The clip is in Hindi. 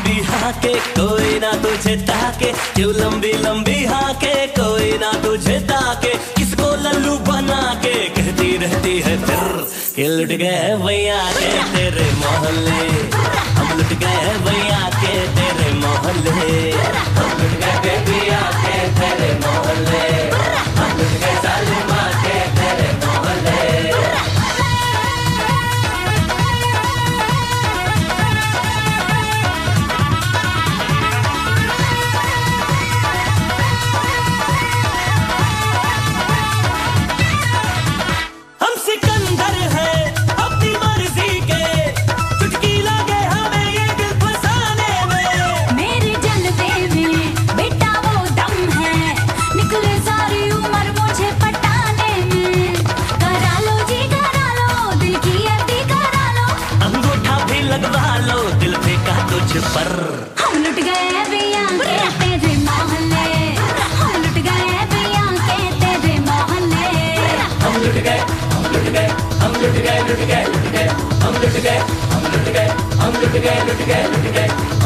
लंबी हाके कोई ना तुझे ताके, क्यों लंबी लंबी हाके कोई ना तुझे ताके। किसको लल्लू बना के कहती रहती है फिर कि लुट गए भैया के तेरे मोहल्ले, हम लुट गए भैया के तेरे मोहल्ले, हम लुट गए भैया के तेरे मोहल्ले, हम लुट गए सालिमा के तेरे मोहल्ले। पर हम लुट गए भैया के तेरे मोहल्ले, हम लुट गए भैया के तेरे मोहल्ले, हम लुट गए, हम लुट गए, हम लुट गए, लुट गए, लुट गए, हम लुट गए, हम लुट गए, हम लुट गए, लुट गए, लुट गए।